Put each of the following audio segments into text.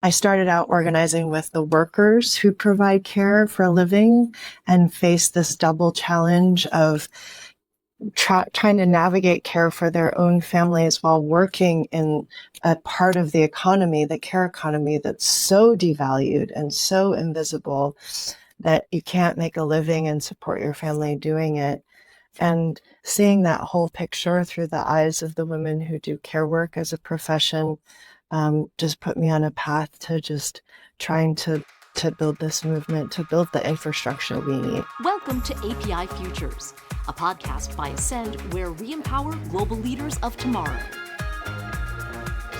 I started out organizing with the workers who provide care for a living and face this double challenge of trying to navigate care for their own families while working in a part of the economy, the care economy, that's so devalued and so invisible that you can't make a living and support your family doing it. And seeing that whole picture through the eyes of the women who do care work as a profession just put me on a path to just trying to build this movement, to build the infrastructure we need. Welcome to API Futures, a podcast by Ascend where we empower global leaders of tomorrow.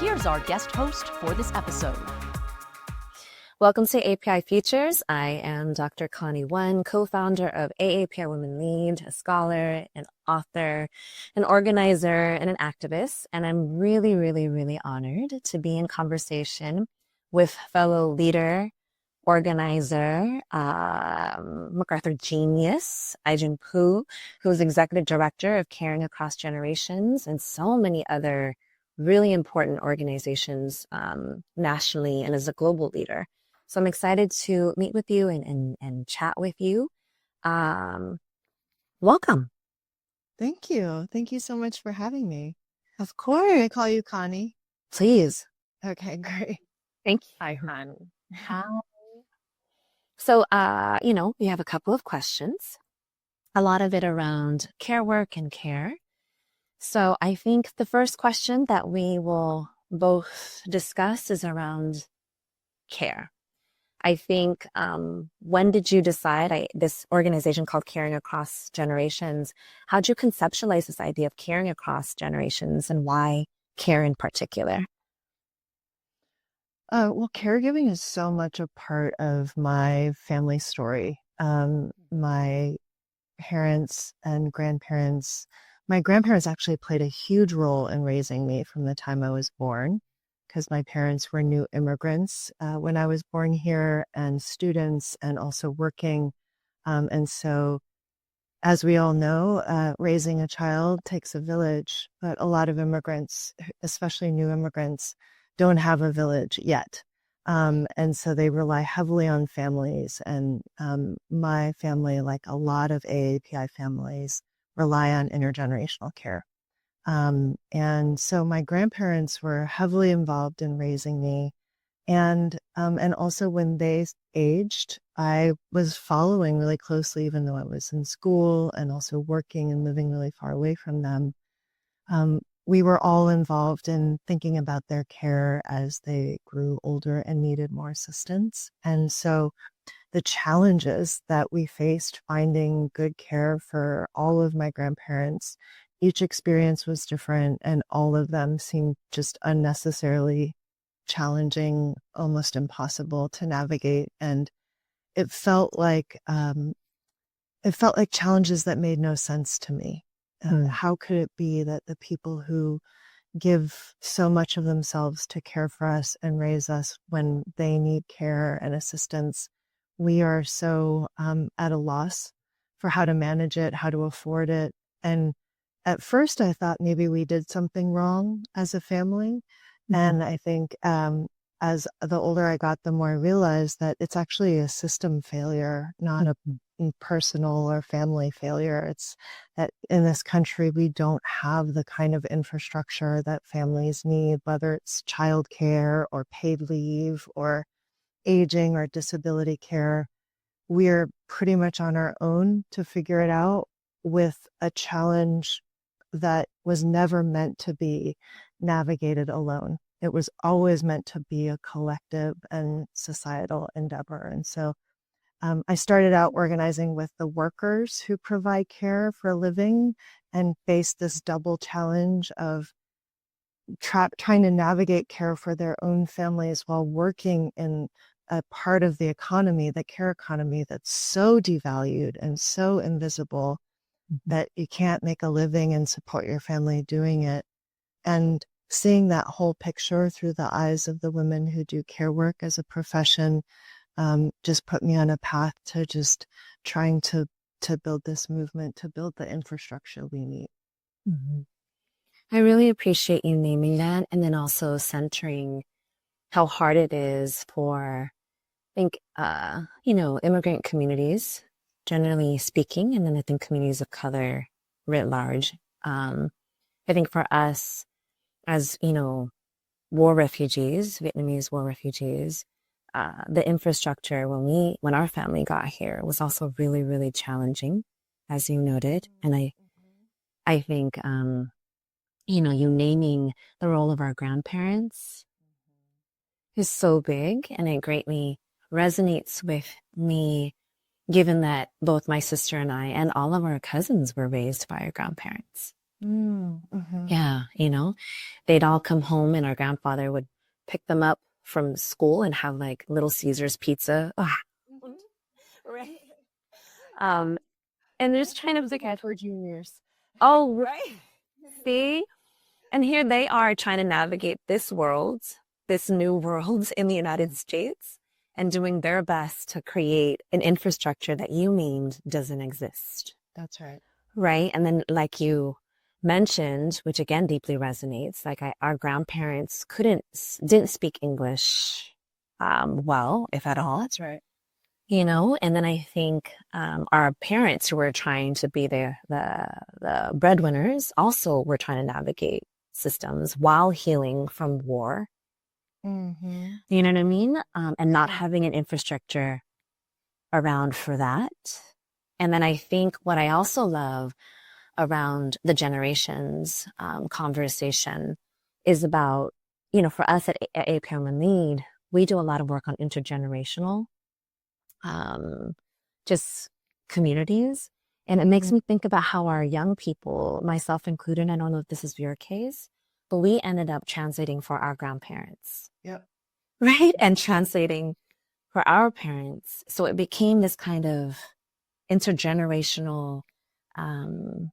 Here's our guest host for this episode. Welcome to API Futures. I am Dr. Connie, co-founder of AAPI Women Lead, a scholar, an author, an organizer, and an activist. And I'm really, really, really honored to be in conversation with fellow leader, organizer, MacArthur genius, Ai-jen Poo, who is executive director of Caring Across Generations and so many other really important organizations nationally and as a global leader. So I'm excited to meet with you and chat with you. Welcome. Thank you. Thank you so much for having me. Of course. I call you Connie. Please. Okay, great. Thank you. Hi, hon. Hi. So, we have a couple of questions, a lot of it around care work and care. So I think the first question that we will both discuss is around care. I think, when did you decide this organization called Caring Across Generations, how'd you conceptualize this idea of caring across generations and why care in particular? Well, caregiving is so much a part of my family story. My parents and grandparents, my grandparents actually played a huge role in raising me from the time I was born, because my parents were new immigrants when I was born here, and students, and also working. And so, as we all know, raising a child takes a village, but a lot of immigrants, especially new immigrants, don't have a village yet. And so they rely heavily on families. And my family, like a lot of AAPI families, rely on intergenerational care. And so my grandparents were heavily involved in raising me. And also when they aged, I was following really closely, even though I was in school and also working and living really far away from them. We were all involved in thinking about their care as they grew older and needed more assistance. And so the challenges that we faced finding good care for all of my grandparents, each experience was different, and all of them seemed just unnecessarily challenging, almost impossible to navigate. And it felt like challenges that made no sense to me. How could it be that the people who give so much of themselves to care for us and raise us when they need care and assistance, we are so at a loss for how to manage it, how to afford it? And at first I thought maybe we did something wrong as a family. Mm-hmm. And I think as the older I got, the more I realized that it's actually a system failure, not a personal or family failure. It's that in this country, we don't have the kind of infrastructure that families need, whether it's childcare or paid leave or aging or disability care. We're pretty much on our own to figure it out, with a challenge that was never meant to be navigated alone. It was always meant to be a collective and societal endeavor. And so I started out organizing with the workers who provide care for a living and faced this double challenge of trying to navigate care for their own families while working in a part of the economy, the care economy, that's so devalued and so invisible that you can't make a living and support your family doing it. And seeing that whole picture through the eyes of the women who do care work as a profession just put me on a path to just trying to build this movement, to build the infrastructure we need. Mm-hmm. I really appreciate you naming that, and then also centering how hard it is for, I think, immigrant communities, generally speaking, and then I think communities of color writ large. I think for us as, war refugees, Vietnamese war refugees, the infrastructure when our family got here was also really, really challenging, as you noted. And I think, you naming the role of our grandparents is so big, and it greatly resonates with me, given that both my sister and I and all of our cousins were raised by our grandparents. Yeah, they'd all come home and our grandfather would pick them up from school and have like Little Caesars pizza. Right. And just trying to look at for juniors. oh, right. See? And here they are trying to navigate this new world in the United States, and doing their best to create an infrastructure that you named doesn't exist. That's right. Right. And then, like you mentioned, which again deeply resonates, like our grandparents didn't speak English well, if at all. That's right. And then I think our parents, who were trying to be the breadwinners, also were trying to navigate systems while healing from war. You know what I mean? And not having an infrastructure around for that. And then I think what I also love around the generations conversation is about, for us at AAPI Women Lead, we do a lot of work on intergenerational just communities. And it makes me think about how our young people, myself included, I don't know if this is your case, but we ended up translating for our grandparents. Yep. Right? And translating for our parents. So it became this kind of intergenerational, I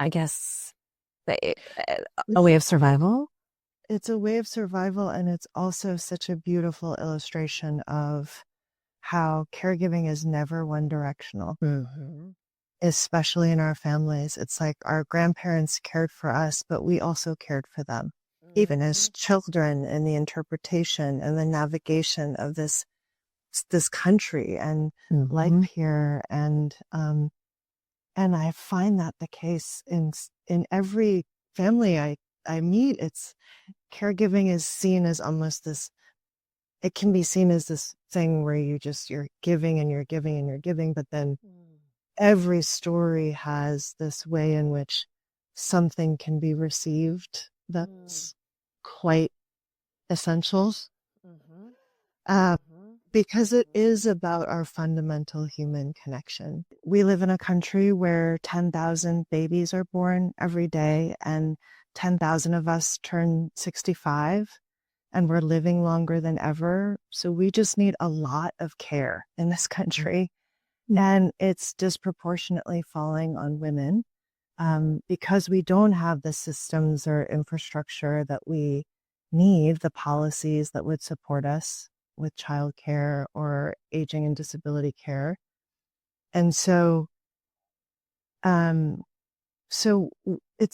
guess, a way of survival. It's a way of survival, and it's also such a beautiful illustration of how caregiving is never one directional, especially in our families. It's like our grandparents cared for us, but we also cared for them, even as children, in the interpretation and the navigation of this country and life here. And I find that the case in every family I meet. It's caregiving is seen as almost this. It can be seen as this thing where you're giving and you're giving and you're giving, but then every story has this way in which something can be received that's quite essential. Because it is about our fundamental human connection. We live in a country where 10,000 babies are born every day, and 10,000 of us turn 65, and we're living longer than ever. So we just need a lot of care in this country. And it's disproportionately falling on women because we don't have the systems or infrastructure that we need, the policies that would support us with childcare or aging and disability care. And so it's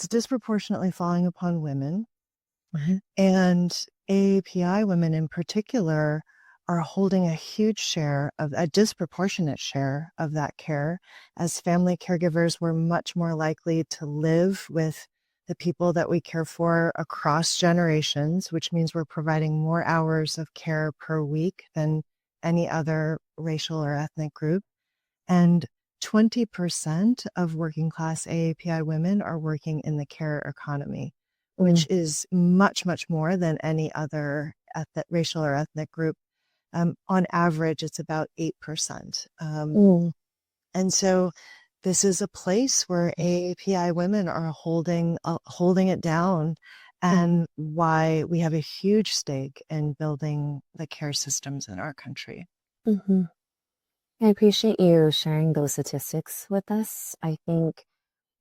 disproportionately falling upon women. And AAPI women in particular are holding a disproportionate share of that care, as family caregivers were much more likely to live with the people that we care for across generations, which means we're providing more hours of care per week than any other racial or ethnic group. And 20% of working class AAPI women are working in the care economy, which is much, much more than any other racial or ethnic group. On average, it's about 8%. And so this is a place where AAPI women are holding it down, and why we have a huge stake in building the care systems in our country. I appreciate you sharing those statistics with us. I think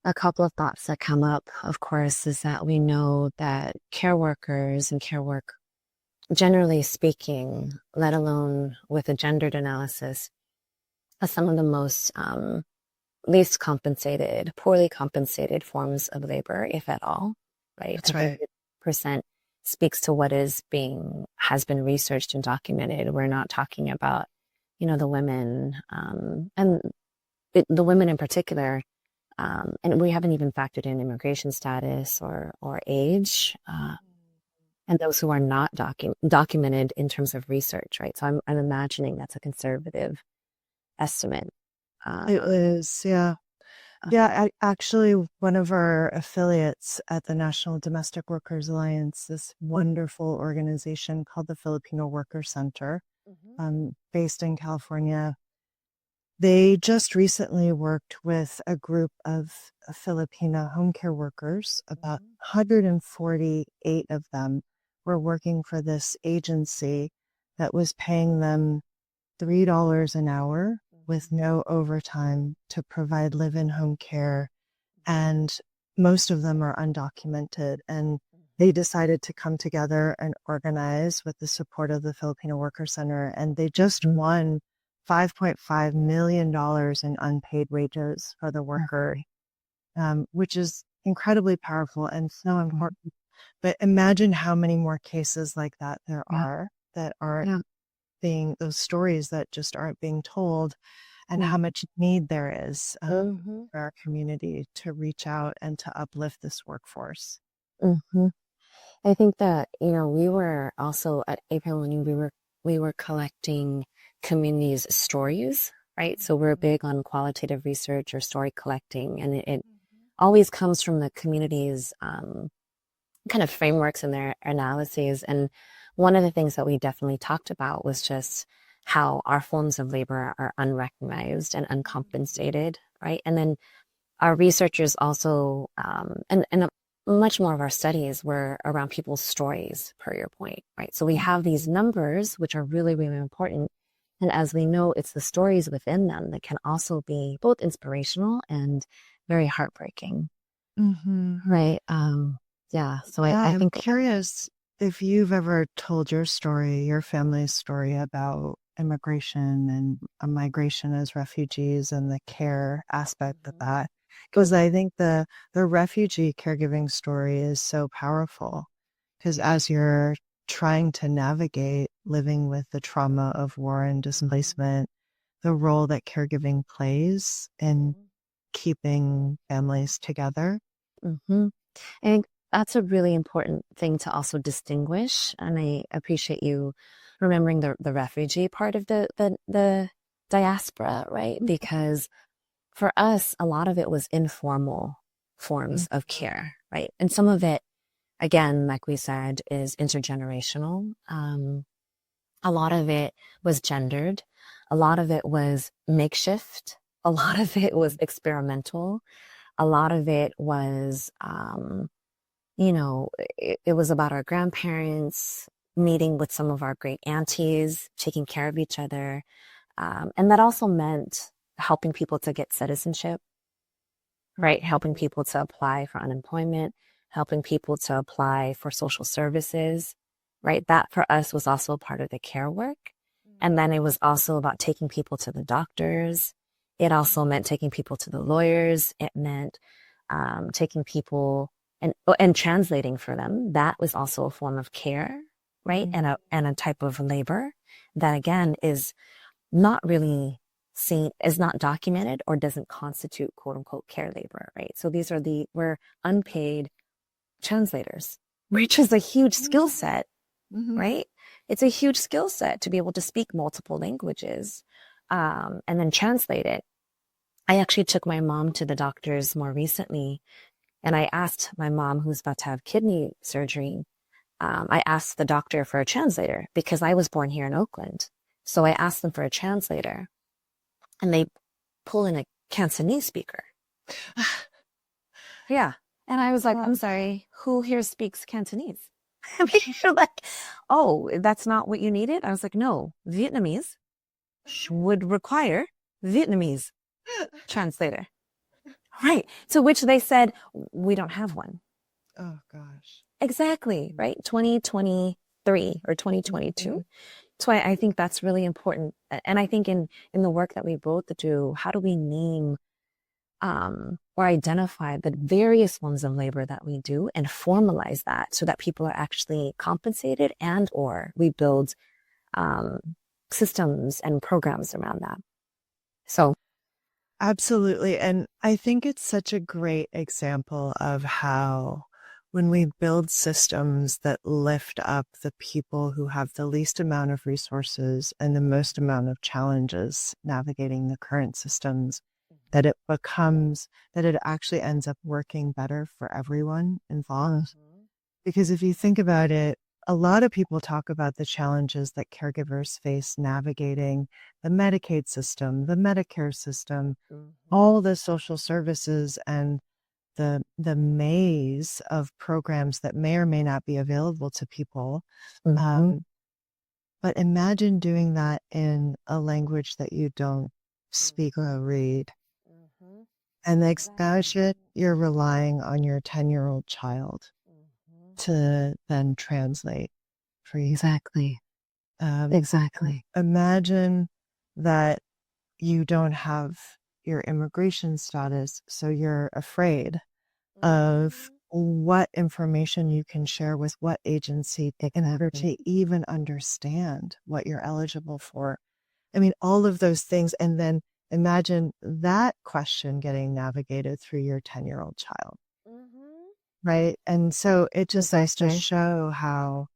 a couple of thoughts that come up, of course, is that we know that care workers and care work, generally speaking, let alone with a gendered analysis, are some of the most least compensated, poorly compensated forms of labor, if at all, right? That's right. % speaks to what has been researched and documented. We're not talking about, the women, and the women in particular, and we haven't even factored in immigration status or age, and those who are not documented in terms of research, right? So I'm imagining that's a conservative estimate. It is, yeah. Yeah, actually, one of our affiliates at the National Domestic Workers Alliance, this wonderful organization called the Filipino Worker Center, based in California, they just recently worked with a group of Filipino home care workers. About 148 of them were working for this agency that was paying them $3 an hour with no overtime to provide live-in home care. And most of them are undocumented. And they decided to come together and organize with the support of the Filipino Worker Center. And they just won $5.5 million in unpaid wages for the worker, which is incredibly powerful and so important. But imagine how many more cases like that there are that aren't being, those stories that just aren't being told, and how much need there is for our community to reach out and to uplift this workforce. I think that, we were also at AAPI, we were collecting communities' stories, right? So we're big on qualitative research or story collecting, and it always comes from the community's kind of frameworks and their analyses. And one of the things that we definitely talked about was just how our forms of labor are unrecognized and uncompensated, right? And then our researchers also, and much more of our studies were around people's stories, per your point, right? So we have these numbers, which are really, really important. And as we know, it's the stories within them that can also be both inspirational and very heartbreaking, right? Yeah. So I think I'm curious if you've ever told your story, your family's story about immigration and migration as refugees and the care aspect of that. Because I think the refugee caregiving story is so powerful. Because as you're trying to navigate living with the trauma of war and displacement, the role that caregiving plays in keeping families together. I think that's a really important thing to also distinguish. And I appreciate you remembering the refugee part of the diaspora, right? Because for us, a lot of it was informal forms of care, right? And some of it, again, like we said, is intergenerational. A lot of it was gendered. A lot of it was makeshift. A lot of it was experimental. A lot of it was, it was about our grandparents meeting with some of our great aunties, taking care of each other. And that also meant helping people to get citizenship, right? Helping people to apply for unemployment, helping people to apply for social services, right? That for us was also a part of the care work. And then it was also about taking people to the doctors. It also meant taking people to the lawyers. It meant taking people and translating for them. That was also a form of care, right? And a type of labor that, again, is not really seen, is not documented or doesn't constitute quote unquote care labor, right? So we're unpaid translators, which is a huge skill set, right? It's a huge skill set to be able to speak multiple languages and then translate it. I actually took my mom to the doctors more recently, and I asked my mom, who's about to have kidney surgery, I asked the doctor for a translator because I was born here in Oakland. So I asked them for a translator, and they pull in a Cantonese speaker. Yeah. And I was like, I'm sorry, who here speaks Cantonese? And they're like, oh, that's not what you needed? I was like, no, Vietnamese would require Vietnamese translator. Right. To which they said, we don't have one. Oh, gosh. Exactly. Right. 2023 or 2022. So I think that's really important. And I think in the work that we both do, how do we name or identify the various forms of labor that we do and formalize that so that people are actually compensated, and or we build systems and programs around that. So Absolutely. And I think it's such a great example of how when we build systems that lift up the people who have the least amount of resources and the most amount of challenges navigating the current systems, that it actually ends up working better for everyone involved. Because if you think about it, a lot of people talk about the challenges that caregivers face navigating the Medicaid system, the Medicare system, all the social services, and the maze of programs that may or may not be available to people. But imagine doing that in a language that you don't speak or read. And imagine you're relying on your 10-year-old child to then translate for you. Exactly. Imagine that you don't have your immigration status, so you're afraid of what information you can share with what agency in order to even understand what you're eligible for. I mean, all of those things. And then imagine that question getting navigated through your 10-year-old child. Right. And so it just nice to show how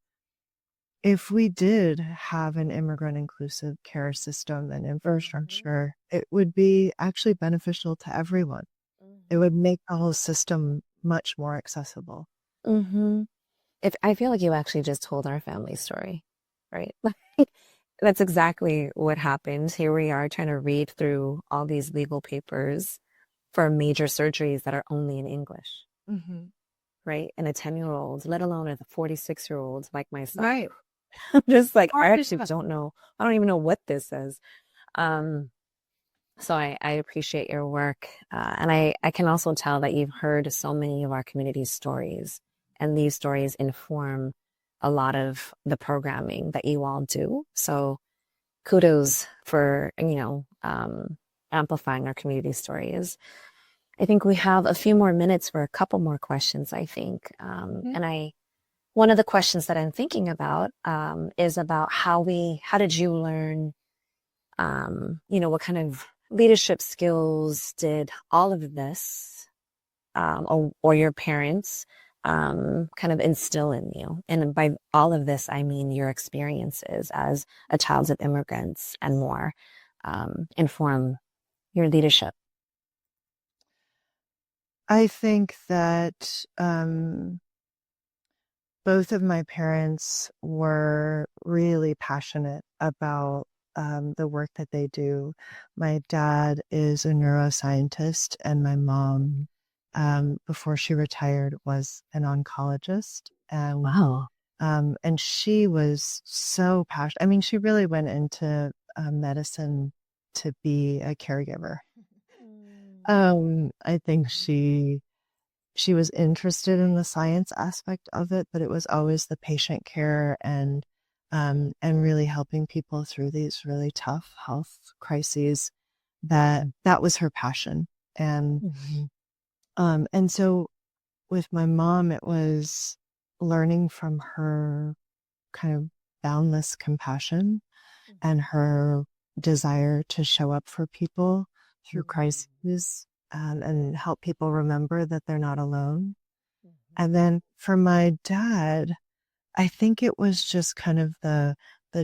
if we did have an immigrant inclusive care system and infrastructure, it would be actually beneficial to everyone. It would make the whole system much more accessible. If I feel like you actually just told our family story, right? That's exactly what happened. Here we are trying to read through all these legal papers for major surgeries that are only in English, right? And a 10-year-old, let alone a 46-year-old like myself. Right. I'm just like, I actually don't know. I don't even know what this says. So I appreciate your work. And I can also tell that you've heard so many of our community's stories, and these stories inform a lot of the programming that you all do. So kudos for, amplifying our community stories. I think we have a few more minutes for a couple more questions, I think. One of the questions that I'm thinking about is about how did you learn, what kind of leadership skills did all of this, or your parents kind of instill in you? And by all of this, I mean your experiences as a child of immigrants and more, inform your leadership. I think that both of my parents were really passionate about the work that they do. My dad is a neuroscientist, and my mom, before she retired, was an oncologist. And Wow. And she was so passionate. I mean, she really went into medicine to be a caregiver. I think she was interested in the science aspect of it, but it was always the patient care and really helping people through these really tough health crises. That was her passion. And so with my mom, it was learning from her kind of boundless compassion and her desire to show up for people through crises, and help people remember that they're not alone. And then for my dad, I think it was just kind of the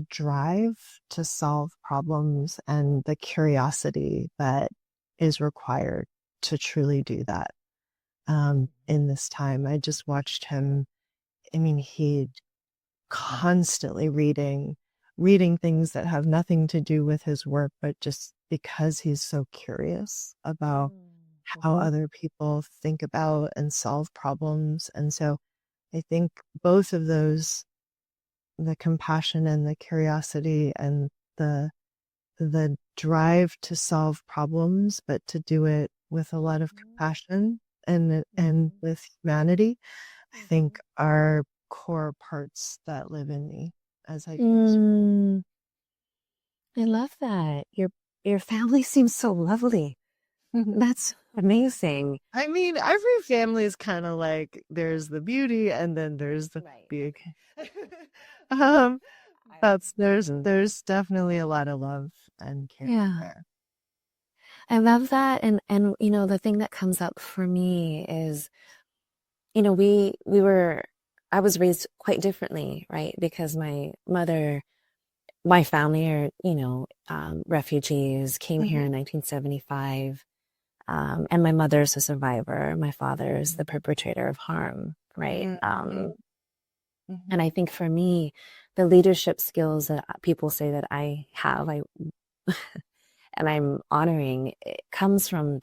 drive to solve problems and the curiosity that is required to truly do that. In this time, I just watched him. I mean, he'd constantly reading things that have nothing to do with his work, but just because he's so curious about how other people think about and solve problems. And so I think both of those, the compassion and the curiosity and the drive to solve problems, but to do it with a lot of compassion and with humanity, I think are core parts that live in me as I I love that. Your family seems so lovely. That's Amazing. I mean, every family is kind of like there's the beauty and then there's the Right. big. um, I, there's definitely a lot of love and care yeah. there. I love that. And the thing that comes up for me is, we were I was raised quite differently, right? Because my family are, refugees, came here Hmm. in 1975. And my mother's a survivor. My father's the perpetrator of harm, right? Hmm. And Hmm. I think for me, the leadership skills that people say that I have, and I'm honoring, it comes from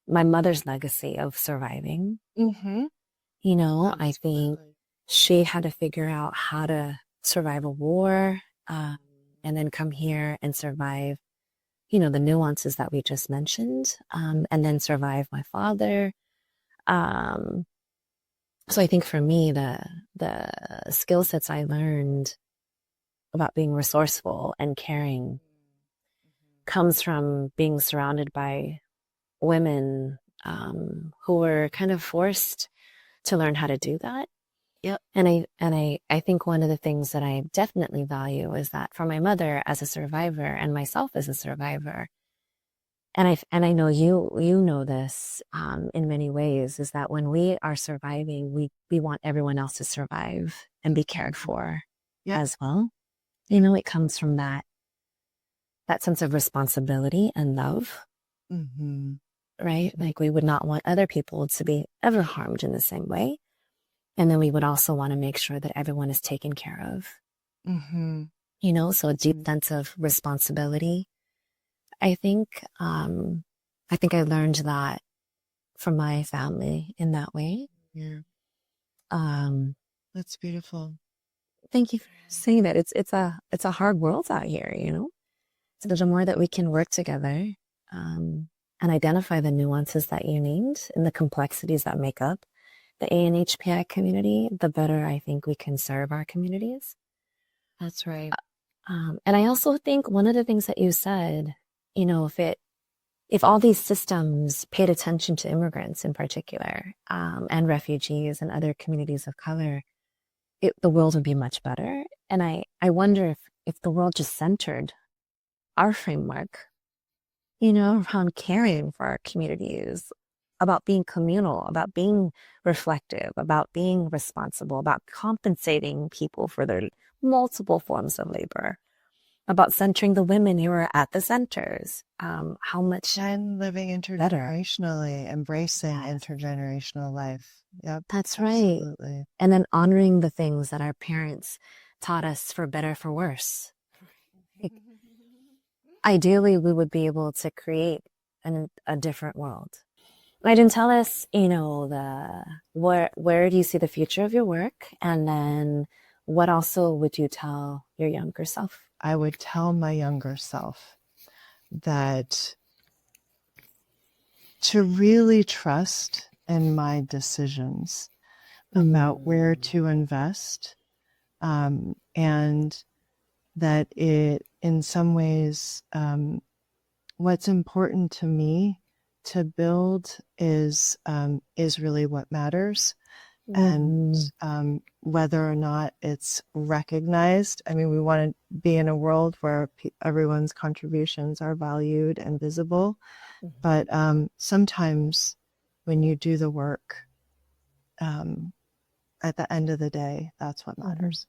my mother's legacy of surviving. Hmm. I think Absolutely. she had to figure out how to survive a war, um, and then come here and survive, the nuances that we just mentioned, and then survive my father. Um, so I think for me, the skill sets I learned about being resourceful and caring comes from being surrounded by women, who were kind of forced to learn how to do that. Yep. And I think one of the things that I definitely value is that for my mother as a survivor and myself as a survivor, and I know you know this, in many ways, is that when we are surviving, we want everyone else to survive and be cared for Yep. as well. It comes from that sense of responsibility and love, Hmm. right? Like we would not want other people to be ever harmed in the same way. And then we would also want to make sure that everyone is taken care of, Hmm. so a deep sense of responsibility. I think, I think I learned that from my family in that way. Yeah, Um, that's beautiful. thank you for saying that. It's a hard world out here, So the more that we can work together, and identify the nuances that you named and the complexities that make up the ANHPI community, the better I think we can serve our communities. That's right. And I also think one of the things that you said, if all these systems paid attention to immigrants in particular, and refugees and other communities of color, the world would be much better. And I wonder if the world just centered our framework, around caring for our communities, about being communal, about being reflective, about being responsible, about compensating people for their multiple forms of labor, about centering the women who are at the centers. How much And living better? intergenerationally, embracing intergenerational life. Yep, That's right. absolutely. And then honoring the things that our parents taught us for better, for worse. Like, ideally, we would be able to create a different world. I didn't tell us, where do you see the future of your work? And then what also would you tell your younger self? I would tell my younger self that to really trust in my decisions about where to invest, and that it, in some ways, what's important to me to build is really what matters, and Mm-hmm. whether or not it's recognized. I mean, we want to be in a world where everyone's contributions are valued and visible, but sometimes when you do the work, um, at the end of the day, that's what Mm-hmm. matters.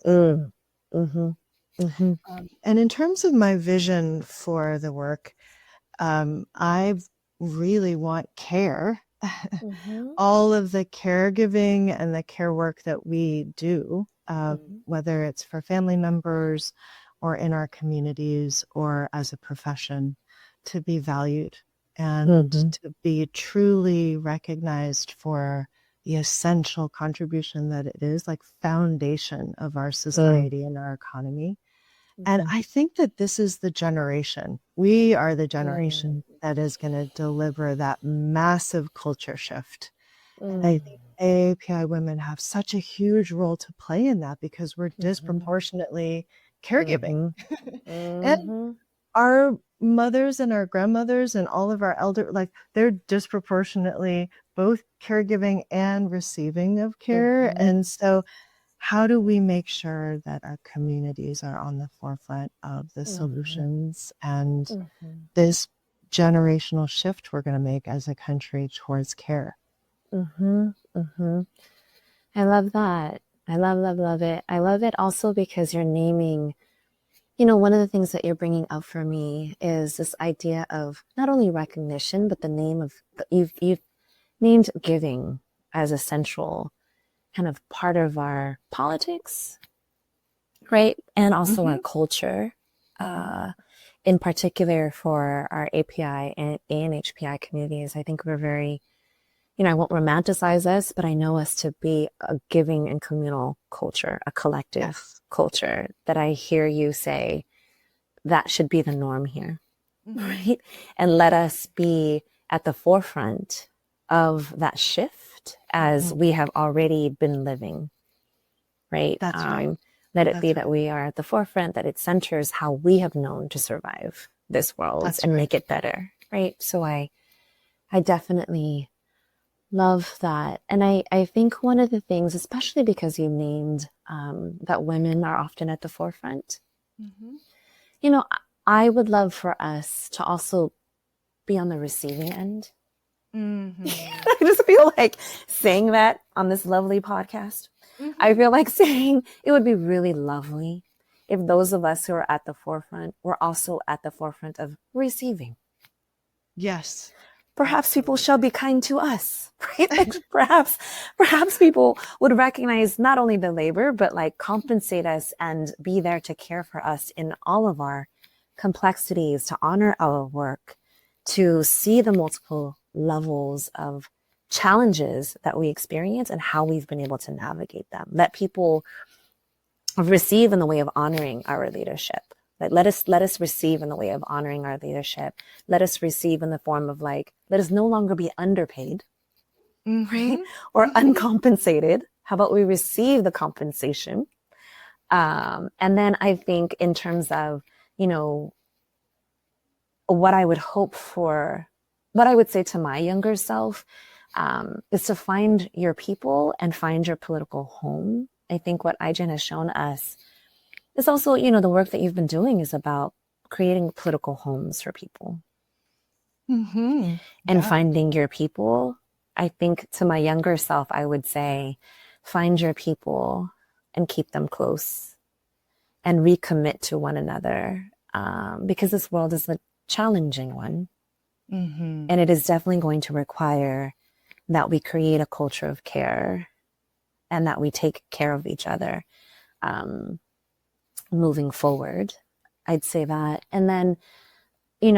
Mm-hmm. Mm-hmm. And in terms of my vision for the work, I really want care. Mm-hmm. All of the caregiving and the care work that we do, Mm-hmm. whether it's for family members or in our communities or as a profession, to be valued and Mm-hmm. to be truly recognized for the essential contribution that it is, like foundation of our society and our economy. And Mm-hmm. I think that this is the generation. We are the generation Mm-hmm. that is going to deliver that massive culture shift. And I think Mm-hmm. AAPI women have such a huge role to play in that because we're disproportionately caregiving. Mm-hmm. And Mm-hmm. our mothers and our grandmothers and all of our elder, like they're disproportionately both caregiving and receiving of care. And so how do we make sure that our communities are on the forefront of the solutions and this generational shift we're going to make as a country towards care? I love that. I love it. I love it also because you're naming, one of the things that you're bringing up for me is this idea of not only recognition, but the name of, you've named giving as a central kind of part of our politics, right? And also our culture, in particular for our API and ANHPI communities. I think we're very, I won't romanticize us, but I know us to be a giving and communal culture, a collective culture that I hear you say that should be the norm here, right? And let us be at the forefront of that shift as we have already been living, right? That's right. Let it be that we are at the forefront, that it centers how we have known to survive this world and make it better, right? So I definitely love that. And I think one of the things, especially because you named that women are often at the forefront, I would love for us to also be on the receiving end. I just feel like saying that on this lovely podcast. I feel like saying it would be really lovely if those of us who are at the forefront were also at the forefront of receiving. Yes. Perhaps people shall be kind to us, right? Like perhaps people would recognize not only the labor, but like compensate us and be there to care for us in all of our complexities, to honor our work, to see the multiple levels of challenges that we experience and how we've been able to navigate them. Let people receive in the way of honoring our leadership. Like let us receive in the way of honoring our leadership. Let us receive in the form of let us no longer be underpaid, right? Or uncompensated. How about we receive the compensation? And then I think in terms of, what I would hope for, what I would say to my younger self, is to find your people and find your political home. I think what IGEN has shown us is also, the work that you've been doing is about creating political homes for people and finding your people. I think to my younger self, I would say, find your people and keep them close and recommit to one another, because this world is a challenging one. And it is definitely going to require that we create a culture of care and that we take care of each other moving forward. I'd say that. And then,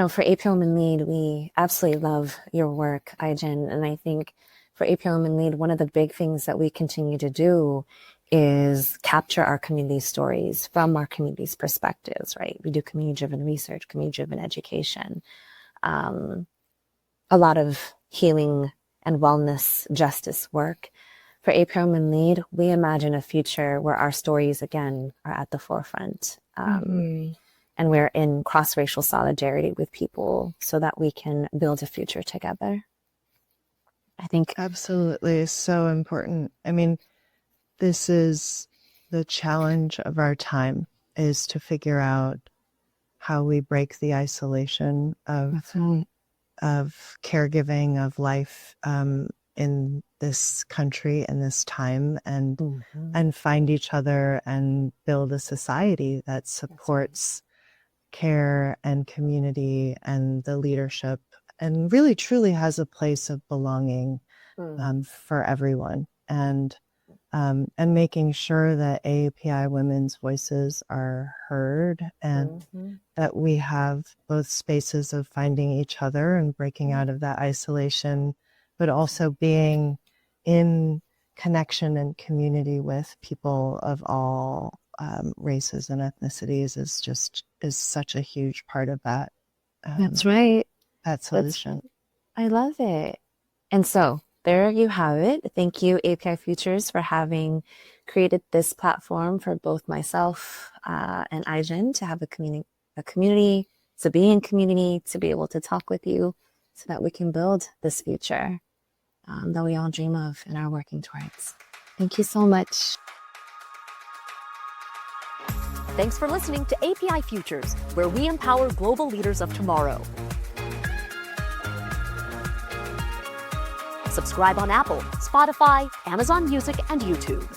for API Women Lead, we absolutely love your work, IGEN. And I think for API Women Lead, one of the big things that we continue to do is capture our community stories from our community's perspectives, right? We do community-driven research, community-driven education, a lot of healing and wellness justice work. For API Women Lead, we imagine a future where our stories, again, are at the forefront. And we're in cross-racial solidarity with people so that we can build a future together. I think absolutely so important. I mean, this is the challenge of our time, is to figure out how we break the isolation of caregiving, of life in this country and this time, and find each other and build a society that supports care and community and the leadership, and really truly has a place of belonging for everyone, and making sure that AAPI women's voices are heard, and that we have both spaces of finding each other and breaking out of that isolation, but also being in connection and community with people of all races and ethnicities is such a huge part of that. That's right. That solution. I love it. And so there you have it. Thank you, API Futures, for having created this platform for both myself and IGEN to have a community to be in community, to be able to talk with you so that we can build this future that we all dream of and are working towards. Thank you so much. Thanks for listening to API Futures, where we empower global leaders of tomorrow. Subscribe on Apple, Spotify, Amazon Music, and YouTube.